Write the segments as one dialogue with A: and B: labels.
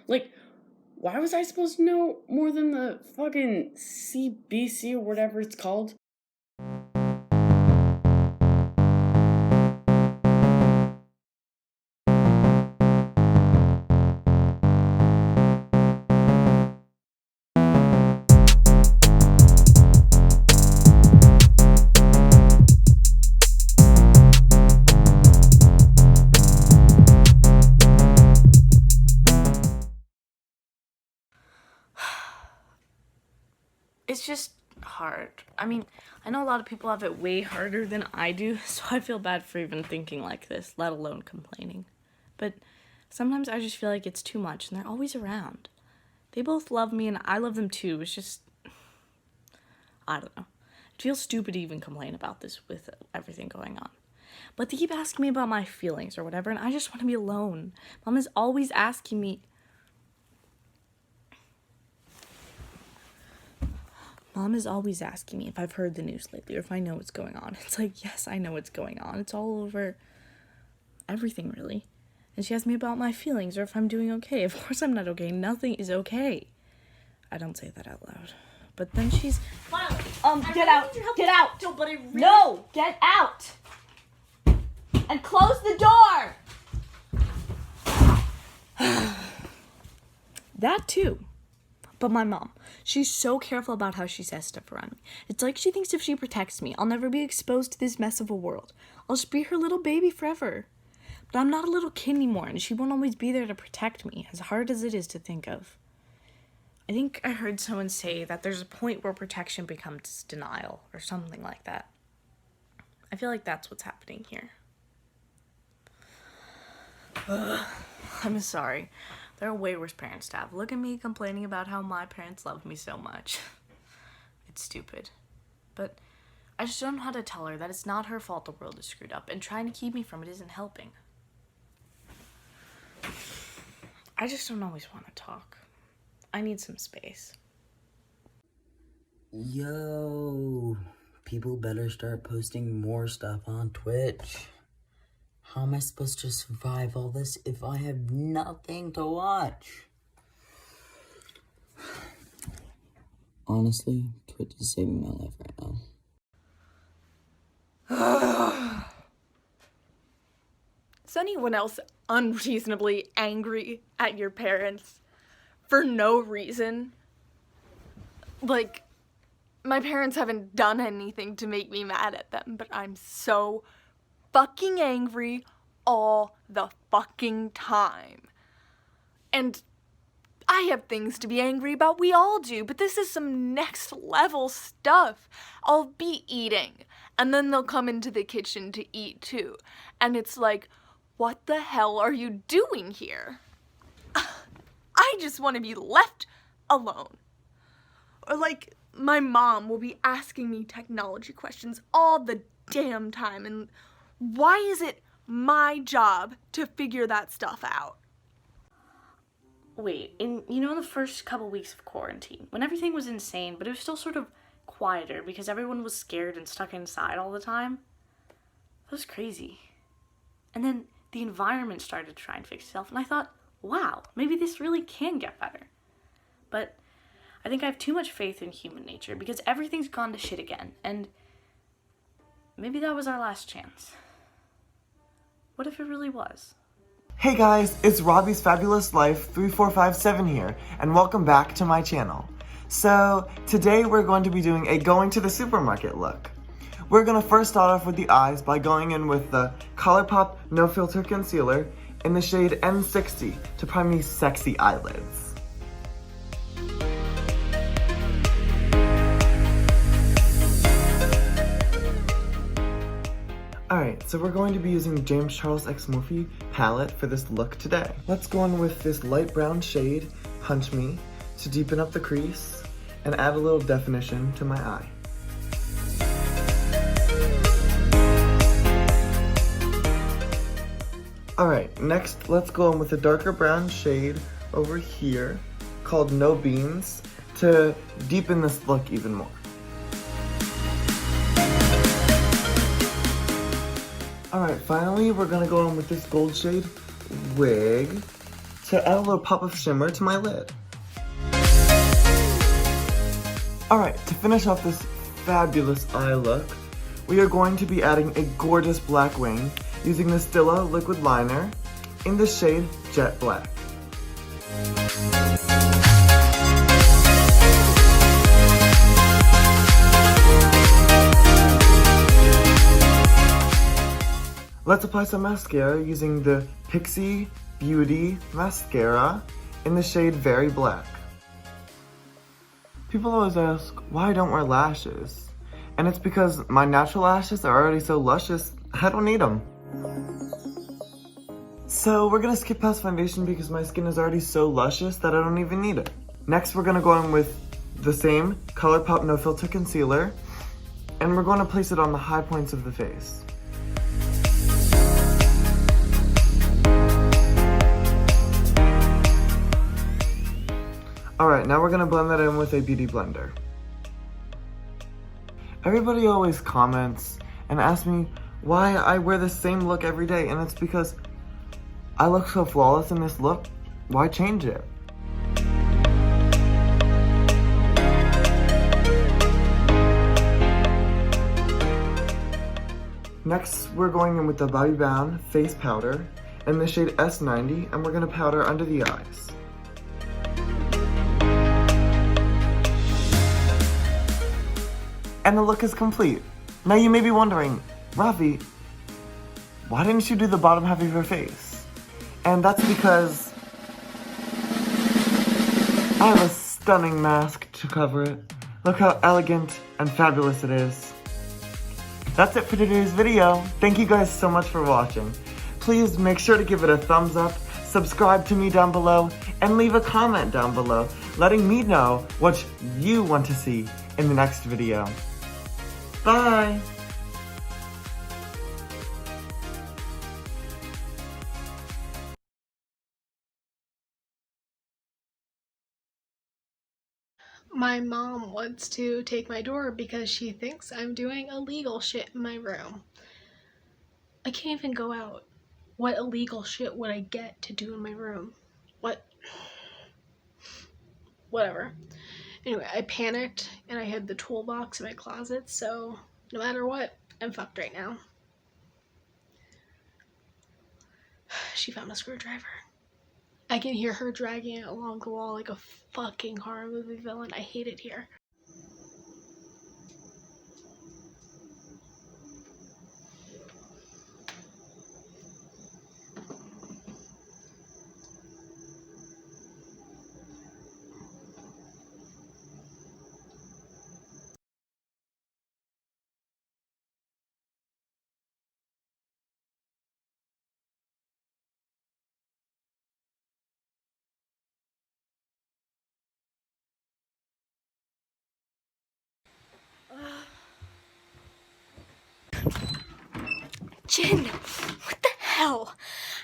A: Like, why was I supposed to know more than the fucking CBC or whatever it's called?
B: It's just hard. I mean, I know a lot of people have it way harder than I do, so I feel bad for even thinking like this, let alone complaining. But sometimes I just feel like it's too much, and they're always around. They both love me, and I love them too. It's just, I don't know. It feels stupid to even complain about this with everything going on. But they keep asking me about my feelings or whatever, and I just want to be alone. Mom is always asking me... Mom is always asking me if I've heard the news lately or if I know what's going on. It's like, yes, I know what's going on. It's all over everything, really. And she asks me about my feelings or if I'm doing okay. Of course I'm not okay. Nothing is okay. I don't say that out loud. But then she's...
C: Violet,
B: get out! Get out!
C: No, but I really...
B: No! Get out! And close the door! That too. But my mom, she's so careful about how she says stuff around me. It's like she thinks if she protects me, I'll never be exposed to this mess of a world. I'll just be her little baby forever. But I'm not a little kid anymore, and she won't always be there to protect me, as hard as it is to think of. I think I heard someone say that there's a point where protection becomes denial, or something like that. I feel like that's what's happening here. I'm sorry. There are way worse parents to have. Look at me complaining about how my parents love me so much. It's stupid. But I just don't know how to tell her that it's not her fault the world is screwed up, and trying to keep me from it isn't helping. I just don't always want to talk. I need some space.
D: Yo, people better start posting more stuff on Twitch. How am I supposed to survive all this if I have nothing to watch? Honestly, Twitch is saving my life right now.
C: Is anyone else unreasonably angry at your parents for no reason? Like, my parents haven't done anything to make me mad at them, but I'm so fucking angry all the fucking time. And I have things to be angry about, we all do, but this is some next level stuff. I'll be eating, and then they'll come into the kitchen to eat too, and it's like, what the hell are you doing here? I just want to be left alone. Or like, my mom will be asking me technology questions all the damn time, and why is it my job to figure that stuff out?
B: Wait, in the first couple weeks of quarantine, when everything was insane, but it was still sort of quieter because everyone was scared and stuck inside all the time, that was crazy. And then the environment started to try and fix itself, and I thought, wow, maybe this really can get better. But I think I have too much faith in human nature because everything's gone to shit again, and maybe that was our last chance. What if it really was?
E: Hey guys, it's Robbie's Fabulous Life 3457 here, and welcome back to my channel. So, today we're going to be doing a going to the supermarket look. We're going to first start off with the eyes by going in with the ColourPop No Filter Concealer in the shade N60 to prime these sexy eyelids. Alright, so we're going to be using James Charles X Morphe palette for this look today. Let's go in with this light brown shade, Punch Me, to deepen up the crease and add a little definition to my eye. Alright, next let's go in with a darker brown shade over here called No Beans to deepen this look even more. Alright, finally we're gonna go in with this gold shade Wig to add a little pop of shimmer to my lid. Alright, to finish off this fabulous eye look, we are going to be adding a gorgeous black wing using the Stila liquid liner in the shade Jet Black. Let's apply some mascara using the Pixie Beauty Mascara in the shade Very Black. People always ask why I don't wear lashes, and it's because my natural lashes are already so luscious, I don't need them. So we're gonna skip past foundation because my skin is already so luscious that I don't even need it. Next we're gonna go in with the same ColourPop No Filter Concealer, and we're going to place it on the high points of the face. Alright, now we're gonna blend that in with a beauty blender. Everybody always comments and asks me why I wear the same look every day, and it's because I look so flawless in this look, why change it? Next, we're going in with the Bobbi Brown Face Powder in the shade S90, and we're gonna powder under the eyes. And the look is complete. Now you may be wondering, Rafi, why didn't you do the bottom half of your face? And that's because I have a stunning mask to cover it. Look how elegant and fabulous it is. That's it for today's video. Thank you guys so much for watching. Please make sure to give it a thumbs up, subscribe to me down below, and leave a comment down below letting me know what you want to see in the next video. Bye!
F: My mom wants to take my door because she thinks I'm doing illegal shit in my room. I can't even go out. What illegal shit would I get to do in my room? Whatever. Anyway, I panicked and I hid the toolbox in my closet, so no matter what, I'm fucked right now. She found a screwdriver. I can hear her dragging it along the wall like a fucking horror movie villain. I hate it here.
C: Jen, what the hell?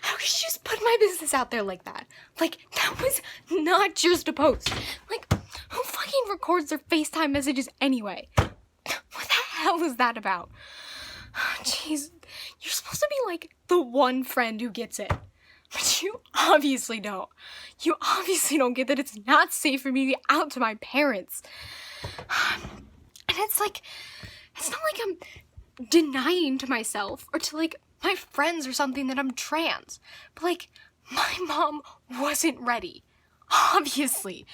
C: How could you just put my business out there like that? Like, that was not just a post. Like, who fucking records their FaceTime messages anyway? What the hell is that about? Jeez, you're supposed to be like the one friend who gets it. But you obviously don't. You obviously don't get that it's not safe for me to be out to my parents. And it's like, it's not like I'm denying to myself or to like my friends or something that I'm trans, but like my mom wasn't ready, obviously,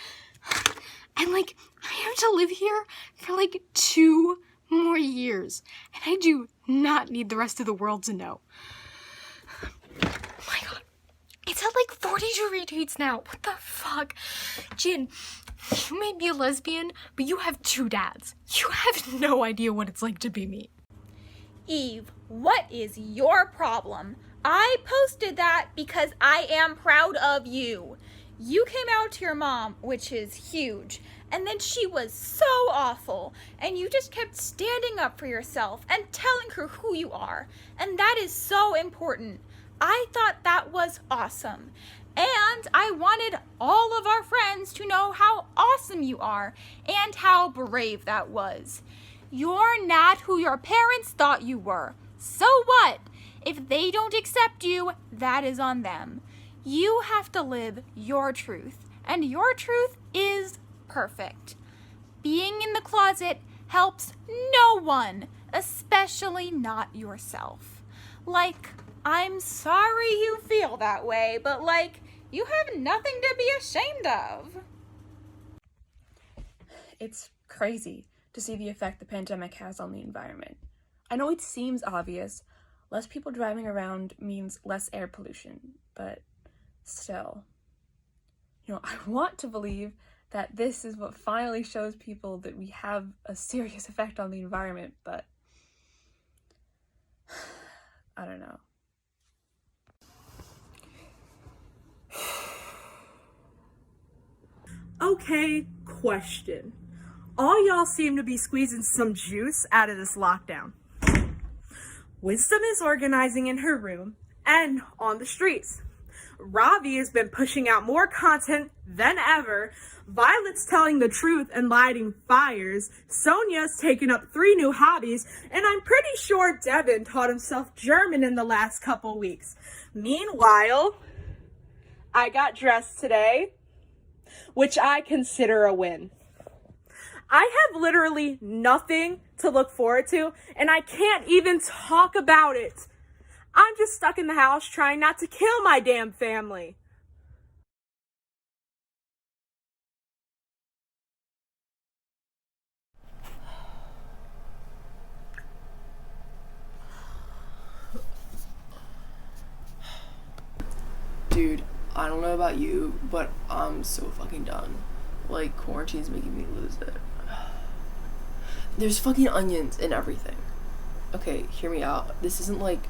C: and like I have to live here for like 2 more years, and I do not need the rest of the world to know. Oh my god, it's at like 42 retweets now. What the fuck? Jin, you may be a lesbian, but you have 2 dads. You have no idea what it's like to be me.
G: Eve, what is your problem? I posted that because I am proud of you. You came out to your mom, which is huge, and then she was so awful, and you just kept standing up for yourself and telling her who you are, and that is so important. I thought that was awesome, and I wanted all of our friends to know how awesome you are and how brave that was. You're not who your parents thought you were. So what? If they don't accept you, that is on them. You have to live your truth, and your truth is perfect. Being in the closet helps no one, especially not yourself. Like, I'm sorry you feel that way, but like, you have nothing to be ashamed of.
H: It's crazy to see the effect the pandemic has on the environment. I know it seems obvious. Less people driving around means less air pollution, but still. I want to believe that this is what finally shows people that we have a serious effect on the environment, but I don't know.
I: Okay, question. All y'all seem to be squeezing some juice out of this lockdown. Wisdom is organizing in her room and on the streets. Ravi has been pushing out more content than ever. Violet's telling the truth and lighting fires. Sonia's taken up 3 new hobbies. And I'm pretty sure Devin taught himself German in the last couple weeks. Meanwhile, I got dressed today, which I consider a win. I have literally nothing to look forward to, and I can't even talk about it. I'm just stuck in the house trying not to kill my damn family.
A: Dude, I don't know about you, but I'm so fucking done. Like, quarantine's making me lose it. There's fucking onions in everything. Okay, hear me out. This isn't like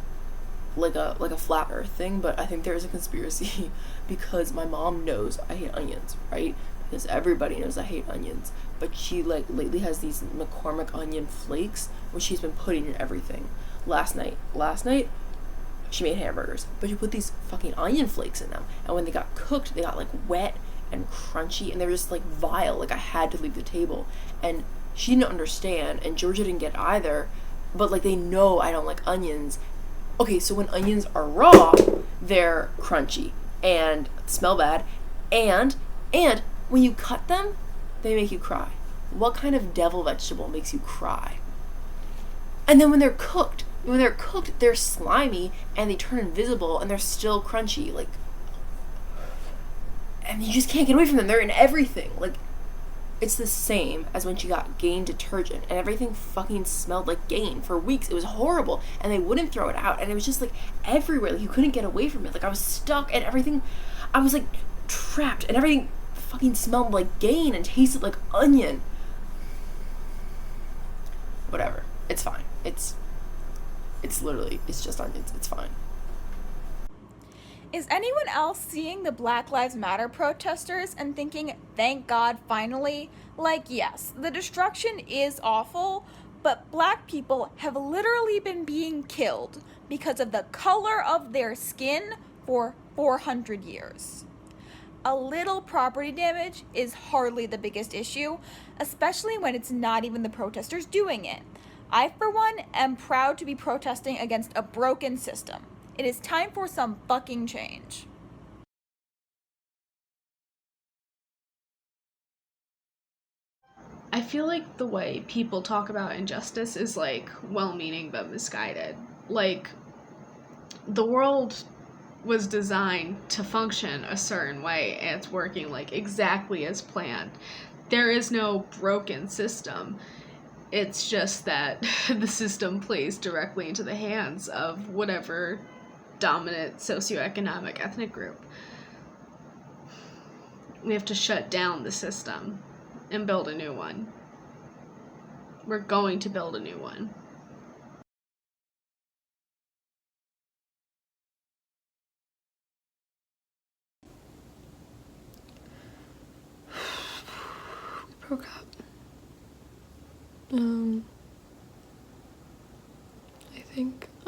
A: a flat earth thing, but I think there is a conspiracy because my mom knows I hate onions, right? Because everybody knows I hate onions. But she lately has these McCormick onion flakes, which she's been putting in everything. Last night, she made hamburgers, but she put these fucking onion flakes in them. And when they got cooked, they got wet and crunchy, and they were just vile. I had to leave the table. And she didn't understand, and Georgia didn't get either. But they know I don't like onions. Okay, so when onions are raw, they're crunchy and smell bad, and when you cut them, they make you cry. What kind of devil vegetable makes you cry? And then when they're cooked, they're slimy and they turn invisible and they're still crunchy, and you just can't get away from them. They're in everything. It's the same as when she got Gain detergent and everything fucking smelled like Gain for weeks. It was horrible, and they wouldn't throw it out, and it was just everywhere. You couldn't get away from it. I was stuck, and everything, I was trapped, and everything fucking smelled like Gain and tasted like onion. Whatever. It's fine. It's literally, it's just onions. It's fine.
G: Is anyone else seeing the Black Lives Matter protesters and thinking, thank God, finally? Yes, the destruction is awful, but black people have literally been being killed because of the color of their skin for 400 years. A little property damage is hardly the biggest issue, especially when it's not even the protesters doing it. I, for one, am proud to be protesting against a broken system. It is time for some fucking change.
F: I feel like the way people talk about injustice is well-meaning but misguided. The world was designed to function a certain way, and it's working exactly as planned. There is no broken system. It's just that the system plays directly into the hands of whatever dominant socioeconomic ethnic group. We have to shut down the system and build a new one. We're going to build a new one.
J: We broke up.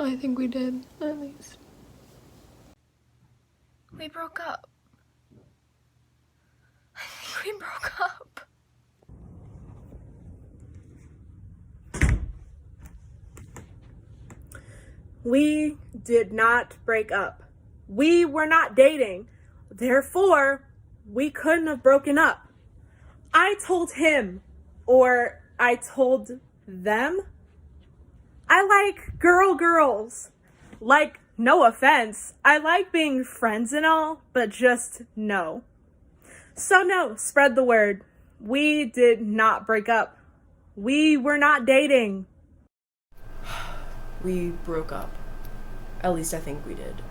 J: I think we did, at least.
C: We broke up. I think we broke up.
I: We did not break up. We were not dating. Therefore, we couldn't have broken up. I told him, or I told them, I like girls. Like, no offense, I like being friends and all, but just no. So no, spread the word. We did not break up. We were not dating.
A: We broke up. At least I think we did.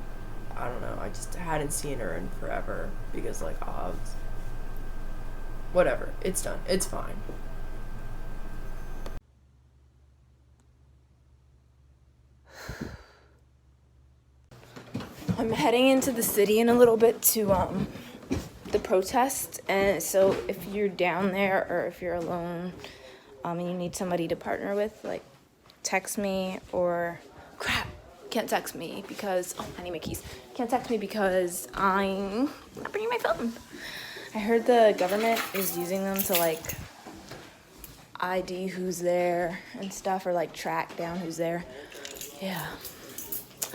A: I don't know. I just hadn't seen her in forever because, like, obs. Whatever. It's done. It's fine.
B: I'm heading into the city in a little bit to the protest, and so if you're down there or if you're alone and you need somebody to partner with, like, text me. Or crap, can't text me because I need my keys. Can't text me because I'm not bringing my phone. I heard the government is using them to, like, ID who's there and stuff, or like track down who's there. Yeah.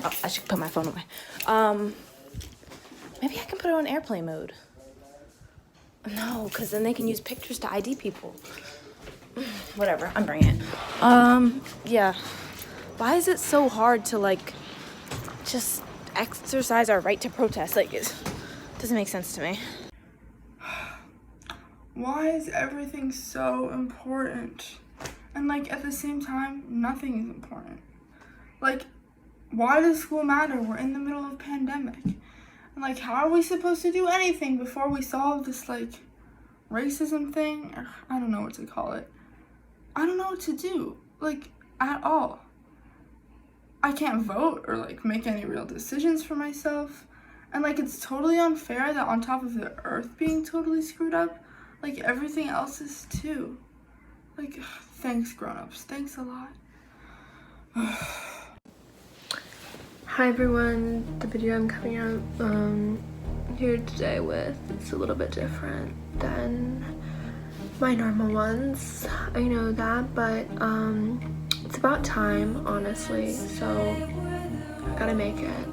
B: Oh, I should put my phone away. Maybe I can put it on airplane mode. No, because then they can use pictures to ID people. Whatever, I'm bringing it. Yeah. Why is it so hard to, like, just exercise our right to protest? Like, it doesn't make sense to me.
K: Why is everything so important? And, like, at the same time, nothing is important. Like, why does school matter? We're in the middle of a pandemic. And, like, how are we supposed to do anything before we solve this, like, racism thing? Or, I don't know what to call it. I don't know what to do, like, at all. I can't vote or, like, make any real decisions for myself. And, like, it's totally unfair that on top of the earth being totally screwed up, like, everything else is too. Like, thanks, grown-ups. Thanks a lot.
J: Hi everyone, the video I'm coming out here today with is a little bit different than my normal ones. I know that, but it's about time, honestly, so I gotta make it.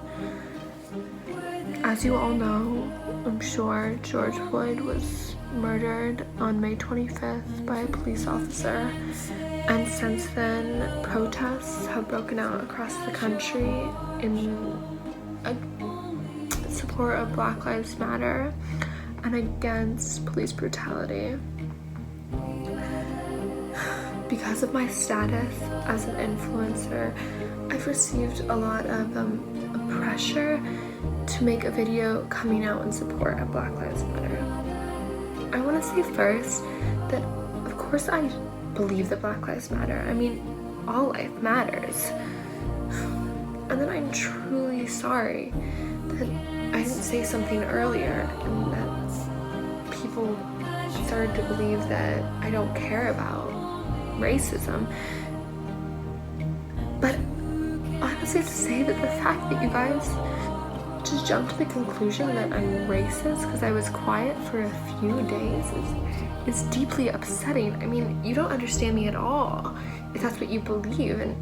J: As you all know, I'm sure, George Floyd was murdered on May 25th by a police officer, and since then protests have broken out across the country in support of Black Lives Matter and against police brutality. Because of my status as an influencer, I've received a lot of pressure to make a video coming out in support of Black Lives Matter. I want to say first that, of course, I believe that Black Lives Matter. I mean, all life matters. And then I'm truly sorry that I didn't say something earlier and that people started to believe that I don't care about racism. But honestly, to say that the fact that you guys just jumped to the conclusion that I'm racist because I was quiet for a few days is deeply upsetting. I mean, you don't understand me at all if that's what you believe, and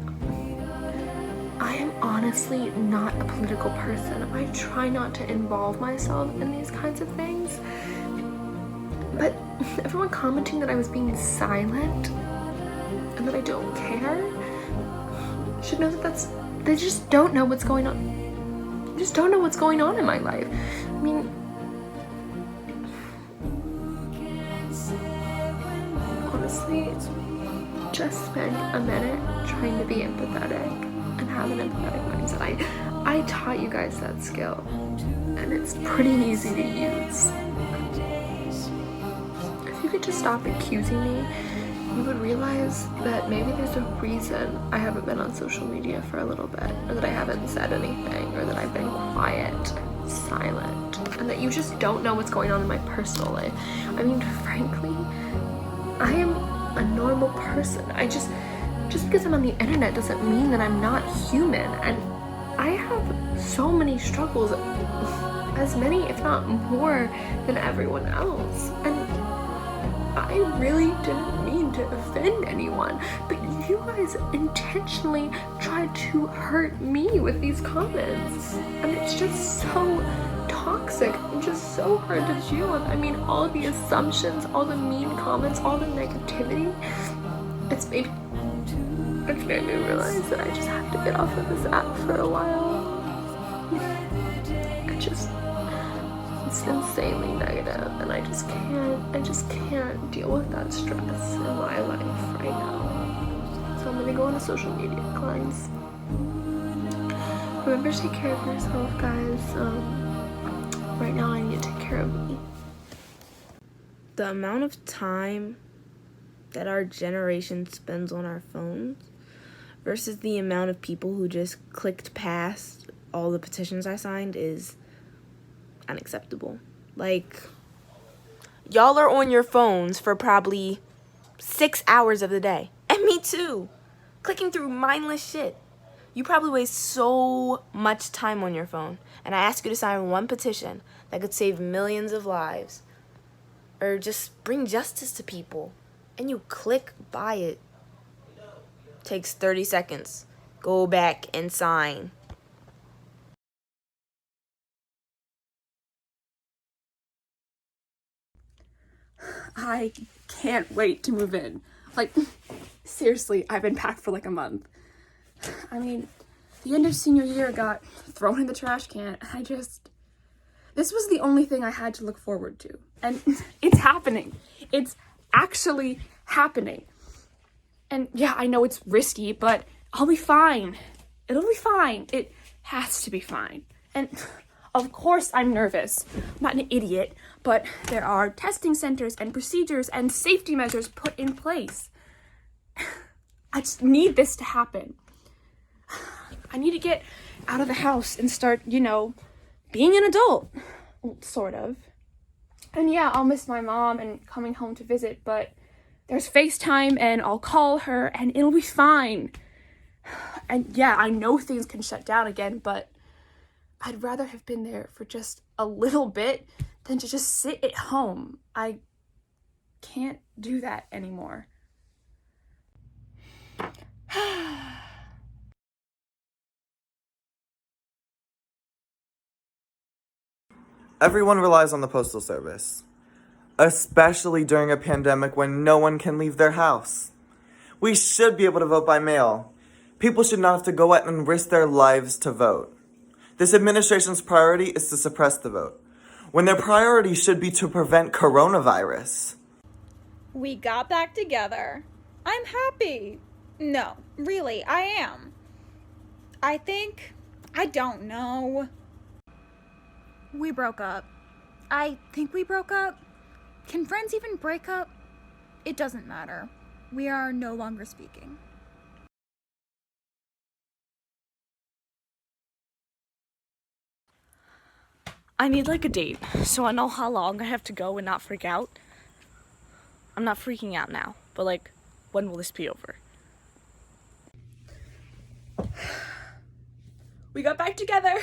J: I am honestly not a political person. I try not to involve myself in these kinds of things, but everyone commenting that I was being silent and that I don't care should know that they just don't know what's going on. They just don't know what's going on in my life. I mean, honestly, just spend a minute trying to be empathetic and have an empathetic mindset. I taught you guys that skill, and it's pretty easy to use. If you could just stop accusing me, you would realize that maybe there's a reason I haven't been on social media for a little bit, or that I haven't said anything, or that I've been quiet, silent, and that you just don't know what's going on in my personal life. I mean, frankly, I am a normal person. Just because I'm on the internet doesn't mean that I'm not human, and I have so many struggles, as many, if not more, than everyone else, and I really didn't mean to offend anyone, but you guys intentionally tried to hurt me with these comments, and it's just so toxic. toxic and just so hard to deal with. I mean, all the assumptions, all the mean comments, all the negativity, it's made me realize that I just have to get off of this app for a while. It's insanely negative, and I just can't deal with that stress in my life right now. So I'm gonna go on a social media cleanse. Remember to take care of yourself, guys. Right now I need to take care of me.
L: The amount of time that our generation spends on our phones versus the amount of people who just clicked past all the petitions I signed is unacceptable. Like, y'all are on your phones for probably 6 hours of the day. And me too. Clicking through mindless shit. You probably waste so much time on your phone. And I ask you to sign one petition that could save millions of lives. Or just bring justice to people. And you click buy it. Takes 30 seconds. Go back and sign.
H: I can't wait to move in. Like, seriously, I've been packed for like a month. I mean, the end of senior year got thrown in the trash can. This was the only thing I had to look forward to. And it's happening. It's actually happening. And yeah, I know it's risky, but I'll be fine. It'll be fine. It has to be fine. And of course I'm nervous. I'm not an idiot, but there are testing centers and procedures and safety measures put in place. I just need this to happen. I need to get out of the house and start, being an adult. Sort of. And yeah, I'll miss my mom and coming home to visit, but there's FaceTime and I'll call her and it'll be fine. And yeah, I know things can shut down again, but I'd rather have been there for just a little bit than to just sit at home. I can't do that anymore.
E: Everyone relies on the Postal Service, especially during a pandemic when no one can leave their house. We should be able to vote by mail. People should not have to go out and risk their lives to vote. This administration's priority is to suppress the vote, when their priority should be to prevent coronavirus.
G: We got back together. I'm happy. No, really, I am. I don't know. We broke up. I think we broke up. Can friends even break up? It doesn't matter. We are no longer speaking.
B: I need like a date, so I know how long I have to go and not freak out. I'm not freaking out now, but like, when will this be over?
H: We got back together.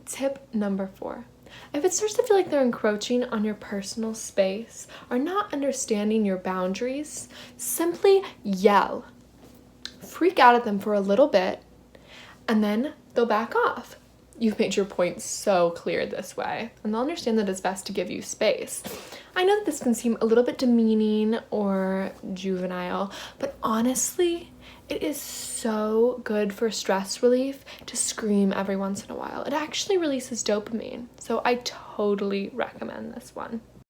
J: Tip number 4. If it starts to feel like they're encroaching on your personal space or not understanding your boundaries, simply yell. Freak out at them for a little bit, and then they'll back off. You've made your point so clear this way, and they'll understand that it's best to give you space. I know that this can seem a little bit demeaning or juvenile, but honestly, it is so good for stress relief to scream every once in a while. It actually releases dopamine, so I totally recommend this one.